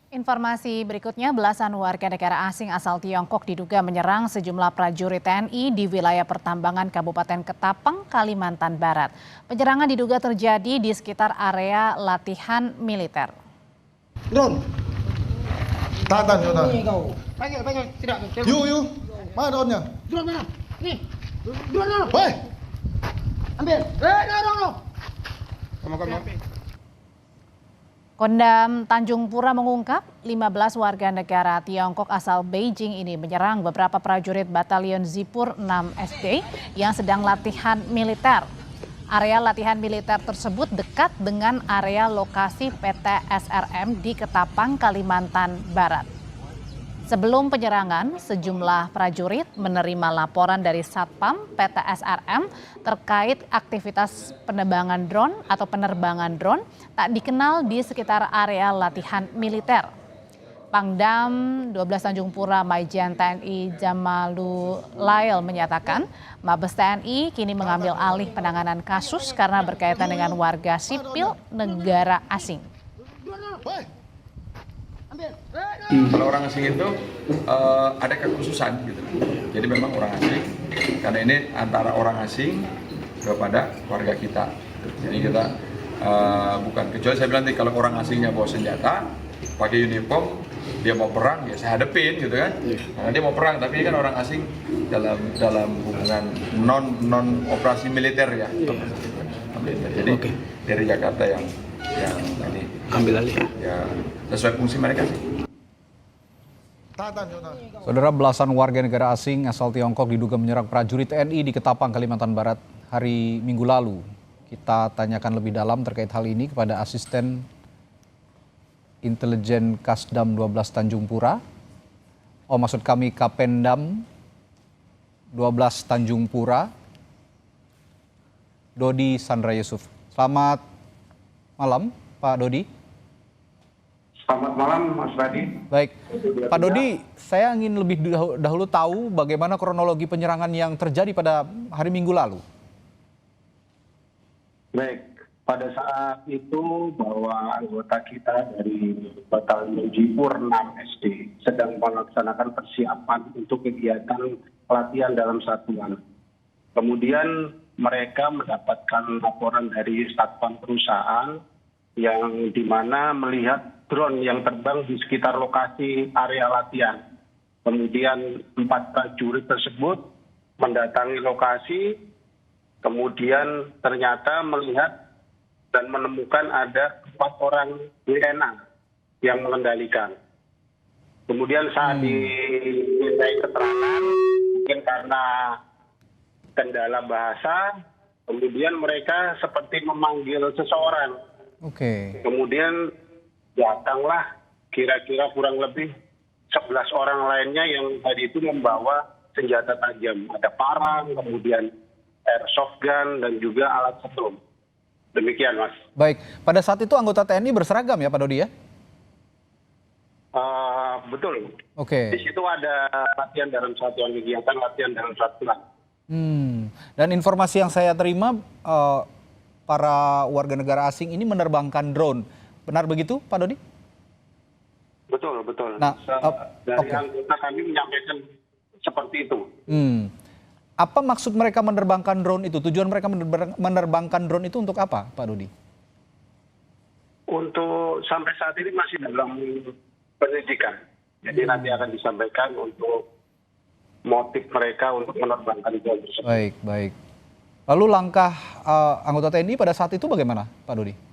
Informasi berikutnya, belasan warga negara asing asal Tiongkok diduga menyerang sejumlah prajurit TNI di wilayah pertambangan Kabupaten Ketapang, Kalimantan Barat. Penyerangan diduga terjadi di sekitar area latihan militer. Drone. Tahan, tahan. Ini kau. Panggil, tidak. Yuk. Mana drone-nya? Drone mana? Nih. Drone mana? Woi. Ambil. No. Kamu. Kodam Tanjung Pura mengungkap 15 warga negara Tiongkok asal Beijing ini menyerang beberapa prajurit Batalion Zipur 6 SD yang sedang latihan militer. Area latihan militer tersebut dekat dengan area lokasi PT SRM di Ketapang, Kalimantan Barat. Sebelum penyerangan, sejumlah prajurit menerima laporan dari Satpam PT SRM terkait aktivitas penerbangan drone tak dikenal di sekitar area latihan militer. Pangdam 12 Tanjung Pura Maijen TNI Jamalulail menyatakan Mabes TNI kini mengambil alih penanganan kasus karena berkaitan dengan warga sipil negara asing. Kalau orang asing itu ada kekhususan gitu. Jadi memang orang asing, karena ini antara orang asing kepada warga kita. Jadi kita bukan, kecuali saya bilang kalau orang asingnya bawa senjata, pakai uniform, dia mau perang, ya saya hadepin gitu kan. Karena dia mau perang, tapi ini kan orang asing dalam hubungan non operasi militer ya. Jadi dari Jakarta yang ini ambil alih ya sesuai fungsi mereka sih. Saudara, belasan warga negara asing asal Tiongkok diduga menyerang prajurit TNI di Ketapang, Kalimantan Barat hari Minggu lalu. Kita tanyakan lebih dalam terkait hal ini kepada Asisten Intelijen Kasdam 12 Tanjung Pura. Maksud kami Kapendam 12 Tanjung Pura, Dodi Sandra Yusuf. Selamat malam, Pak Dodi. Selamat malam, Mas Radi. Baik, Pak Dodi, saya ingin lebih dahulu tahu bagaimana kronologi penyerangan yang terjadi pada hari Minggu lalu. Baik, pada saat itu bahwa anggota kita dari Batalion Zipur 6 SD sedang melaksanakan persiapan untuk kegiatan pelatihan dalam satuan. Kemudian mereka mendapatkan laporan dari Satpam perusahaan yang dimana melihat drone yang terbang di sekitar lokasi area latihan. Kemudian 4 prajurit tersebut mendatangi lokasi, kemudian ternyata melihat dan menemukan ada 4 orang WNA yang mengendalikan. Kemudian saat dimintai keterangan, mungkin karena kendala bahasa, kemudian mereka seperti memanggil seseorang. Kemudian datanglah kira-kira kurang lebih 11 orang lainnya yang tadi itu membawa senjata tajam. Ada parang, kemudian airsoft gun, dan juga alat setrum. Demikian, Mas. Baik, pada saat itu anggota TNI berseragam ya Pak Dodi ya? Betul. Di situ ada latihan dalam satuan kegiatan, latihan dalam satuan. Dan informasi yang saya terima, para warga negara asing ini menerbangkan drone. Benar begitu, Pak Dodi? Betul. Nah, dari anggota kami menyampaikan seperti itu. Apa maksud mereka menerbangkan drone itu? Tujuan mereka menerbangkan drone itu untuk apa, Pak Dodi? Untuk sampai saat ini masih dalam penyidikan. Jadi nanti akan disampaikan untuk motif mereka untuk menerbangkan drone tersebut. Baik. Lalu langkah anggota TNI pada saat itu bagaimana, Pak Dodi?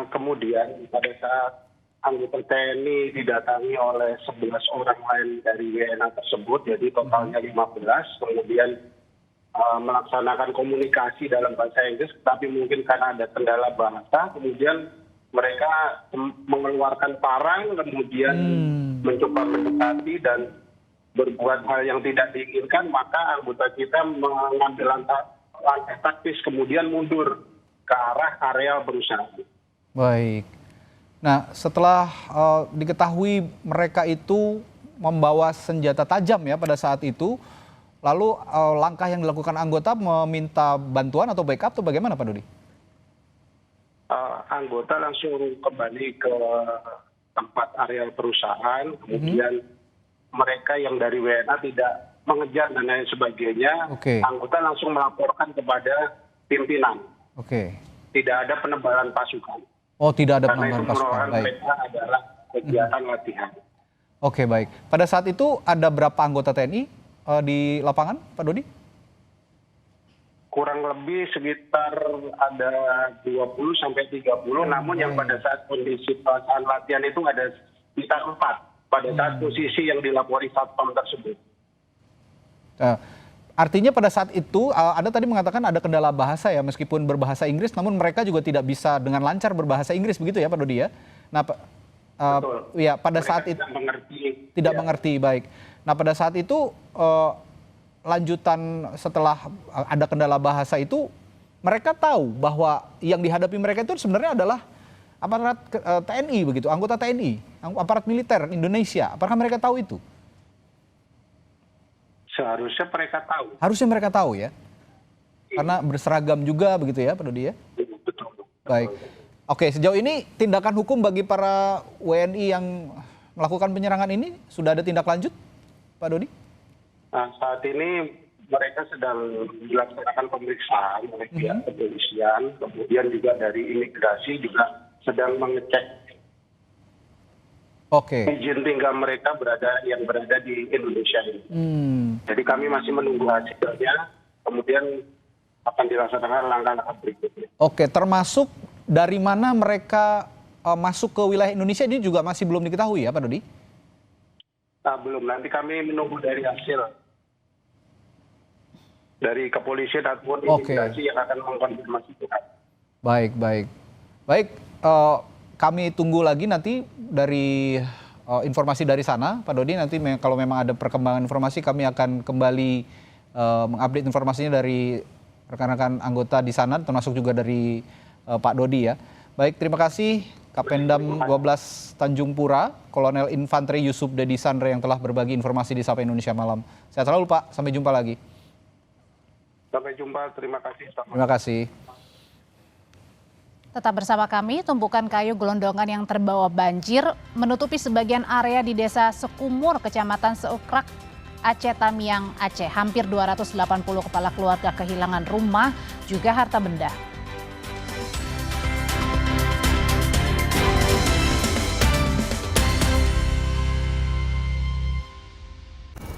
Kemudian pada saat anggota TNI didatangi oleh 11 orang lain dari WNA tersebut, jadi totalnya 15, kemudian melaksanakan komunikasi dalam bahasa Inggris, tapi mungkin karena ada kendala bahasa, kemudian mereka mengeluarkan parang, kemudian mencoba mendekati dan berbuat hal yang tidak diinginkan, maka anggota kita mengambil langkah taktis, kemudian mundur ke arah area berusaha. Baik. Nah, setelah diketahui mereka itu membawa senjata tajam ya pada saat itu, lalu langkah yang dilakukan anggota meminta bantuan atau backup atau bagaimana, Pak Dodi? anggota langsung kembali ke tempat areal perusahaan, kemudian mereka yang dari WNA tidak mengejar dan lain sebagainya, Oke. anggota langsung melaporkan kepada pimpinan. Oke. Tidak ada penebalan pasukan. Oh, tidak ada Karena itu penambahan pasukan. merupakan Baik. mereka adalah kegiatan latihan. Oke, baik. Pada saat itu ada berapa anggota TNI di lapangan, Pak Dodi? Kurang lebih sekitar ada 20 sampai 30, namun yang pada saat kondisi pelaksanaan latihan itu ada sekitar 4 pada saat posisi yang dilapori satpam tersebut. Artinya pada saat itu Anda tadi mengatakan ada kendala bahasa ya, meskipun berbahasa Inggris, namun mereka juga tidak bisa dengan lancar berbahasa Inggris, begitu ya Pak Dodi ya? Nah, Betul. ya pada Mereka saat itu tidak mengerti. tidak Ya. mengerti, baik. Nah pada saat itu lanjutan setelah ada kendala bahasa itu, mereka tahu bahwa yang dihadapi mereka itu sebenarnya adalah aparat TNI begitu, anggota TNI, aparat militer Indonesia. Apakah mereka tahu itu? Seharusnya mereka tahu. Harusnya mereka tahu ya, karena berseragam juga begitu ya Pak Dodi ya. Betul. Baik. Oke, sejauh ini tindakan hukum bagi para WNI yang melakukan penyerangan ini sudah ada tindak lanjut, Pak Dodi? Nah, saat ini mereka sedang dilaksanakan pemeriksaan oleh pihak kepolisian, kemudian juga dari imigrasi juga sedang mengecek Oke. izin tinggal mereka yang berada di Indonesia ini. Jadi kami masih menunggu hasilnya, kemudian akan dilaksanakan langkah-langkah berikutnya. Oke, termasuk dari mana mereka masuk ke wilayah Indonesia ini juga masih belum diketahui ya Pak Dodi? Nah, belum, nanti kami menunggu dari hasil dari kepolisian ataupun Oke. imigrasi yang akan mengkonfirmasi itu. Baik, baik. Baik, kami tunggu lagi nanti dari informasi dari sana, Pak Dodi. Nanti kalau memang ada perkembangan informasi, kami akan kembali mengupdate informasinya dari rekan-rekan anggota di sana, termasuk juga dari Pak Dodi ya. Baik, terima kasih Kapendam 12 Tanjung Pura, Kolonel Infanteri Yusuf Dedi Sandre yang telah berbagi informasi di Sapa Indonesia Malam. Sehat selalu Pak, sampai jumpa lagi. Sampai jumpa, terima kasih. Terima kasih. Tetap bersama kami, tumpukan kayu gelondongan yang terbawa banjir menutupi sebagian area di Desa Sekumur, Kecamatan Seukrak, Aceh Tamiang, Aceh. Hampir 280 kepala keluarga kehilangan rumah, juga harta benda.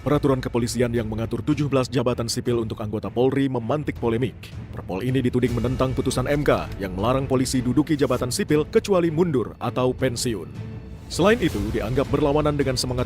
Peraturan kepolisian yang mengatur 17 jabatan sipil untuk anggota Polri memantik polemik. Perpol ini dituding menentang putusan MK yang melarang polisi duduki jabatan sipil kecuali mundur atau pensiun. Selain itu, dianggap berlawanan dengan semangat